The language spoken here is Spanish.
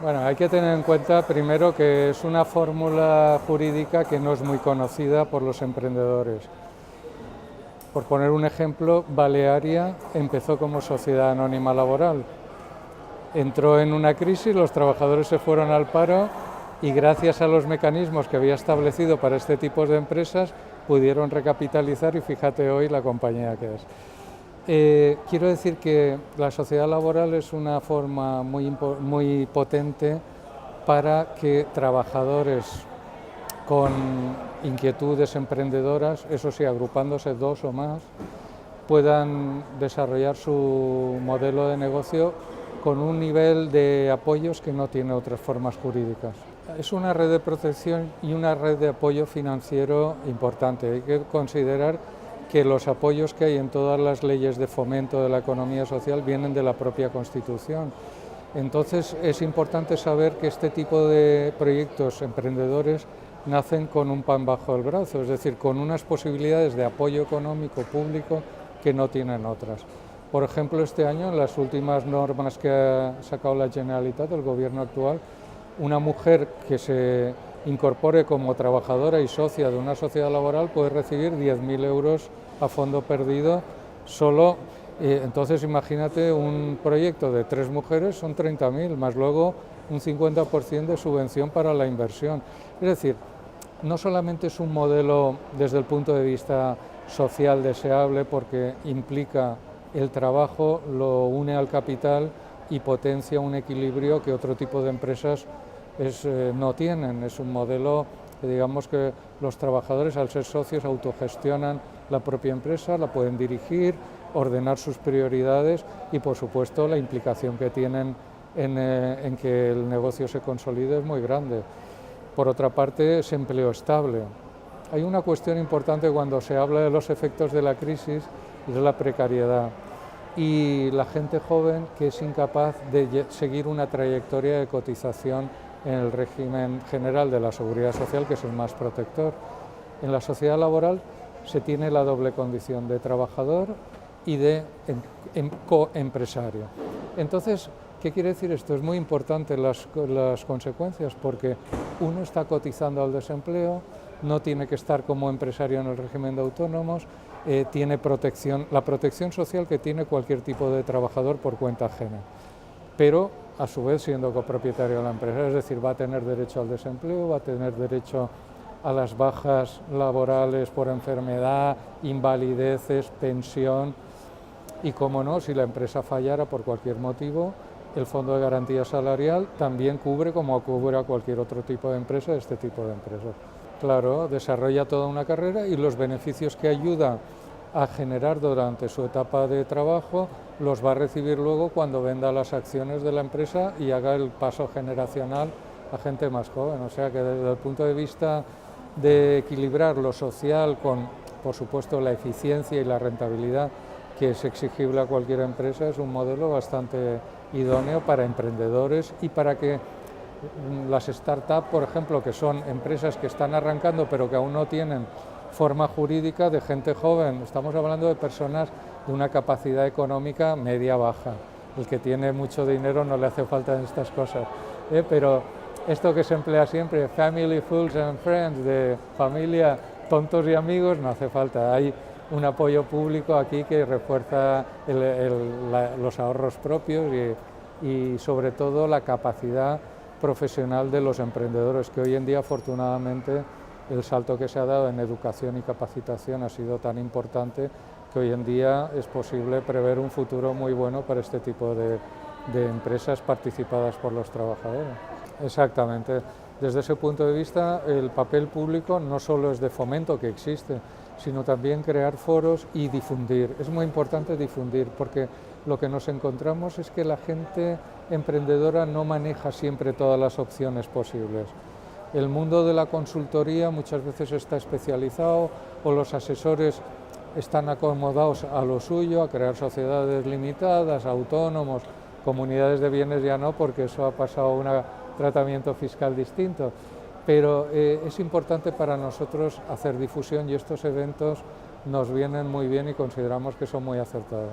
Bueno, hay que tener en cuenta primero que es una fórmula jurídica que no es muy conocida por los emprendedores. Por poner un ejemplo, Balearia empezó como sociedad anónima laboral. Entró en una crisis, los trabajadores se fueron al paro y gracias a los mecanismos que había establecido para este tipo de empresas pudieron recapitalizar y fíjate hoy la compañía que es. Quiero decir que la sociedad laboral es una forma muy potente para que trabajadores con inquietudes emprendedoras, eso sí, agrupándose dos o más, puedan desarrollar su modelo de negocio con un nivel de apoyos que no tiene otras formas jurídicas. Es una red de protección y una red de apoyo financiero importante. Hay que considerar que los apoyos que hay en todas las leyes de fomento de la economía social vienen de la propia Constitución. Entonces es importante saber que este tipo de proyectos emprendedores nacen con un pan bajo el brazo, es decir, con unas posibilidades de apoyo económico público que no tienen otras. Por ejemplo, este año, en las últimas normas que ha sacado la Generalitat, el gobierno actual, una mujer que se incorpore como trabajadora y socia de una sociedad laboral puede recibir 10.000 euros a fondo perdido solo. Entonces imagínate un proyecto de 3 mujeres, son 30.000, más luego un 50% de subvención para la inversión. Es decir, no solamente es un modelo desde el punto de vista social deseable porque implica el trabajo, lo une al capital y potencia un equilibrio que otro tipo de empresas no tienen. Es un modelo que digamos que los trabajadores al ser socios autogestionan la propia empresa, la pueden dirigir, ordenar sus prioridades y por supuesto la implicación que tienen en que el negocio se consolide es muy grande. Por otra parte, es empleo estable. Hay una cuestión importante cuando se habla de los efectos de la crisis y de la precariedad y la gente joven que es incapaz de seguir una trayectoria de cotización en el régimen general de la Seguridad Social, que es el más protector. En la sociedad laboral se tiene la doble condición de trabajador y de coempresario. Entonces, ¿qué quiere decir esto? Es muy importante las consecuencias porque uno está cotizando al desempleo, no tiene que estar como empresario en el régimen de autónomos, tiene la protección social que tiene cualquier tipo de trabajador por cuenta ajena, pero a su vez siendo copropietario de la empresa, es decir, va a tener derecho al desempleo, va a tener derecho a las bajas laborales por enfermedad, invalideces, pensión y, como no, si la empresa fallara por cualquier motivo, el Fondo de Garantía Salarial también cubre como cubre a cualquier otro tipo de empresa, este tipo de empresas. Claro, desarrolla toda una carrera y los beneficios que ayuda a generar durante su etapa de trabajo los va a recibir luego cuando venda las acciones de la empresa y haga el paso generacional a gente más joven. O sea que desde el punto de vista de equilibrar lo social con, por supuesto, la eficiencia y la rentabilidad que es exigible a cualquier empresa, es un modelo bastante idóneo para emprendedores y para que las startups, por ejemplo, que son empresas que están arrancando pero que aún no tienen forma jurídica, de gente joven. Estamos hablando de personas de una capacidad económica media-baja. El que tiene mucho dinero no le hace falta estas cosas, pero esto que se emplea siempre, family, fools and friends, de familia, tontos y amigos, no hace falta. Hay un apoyo público aquí que refuerza los ahorros propios y sobre todo la capacidad profesional de los emprendedores, que hoy en día afortunadamente el salto que se ha dado en educación y capacitación ha sido tan importante que hoy en día es posible prever un futuro muy bueno para este tipo de empresas participadas por los trabajadores. Exactamente. Desde ese punto de vista, el papel público no solo es de fomento, que existe, sino también crear foros y difundir. Es muy importante difundir porque lo que nos encontramos es que la gente emprendedora no maneja siempre todas las opciones posibles. El mundo de la consultoría muchas veces está especializado o los asesores están acomodados a lo suyo, a crear sociedades limitadas, autónomos, comunidades de bienes ya no, porque eso ha pasado a un tratamiento fiscal distinto. Pero es importante para nosotros hacer difusión y estos eventos nos vienen muy bien y consideramos que son muy acertados.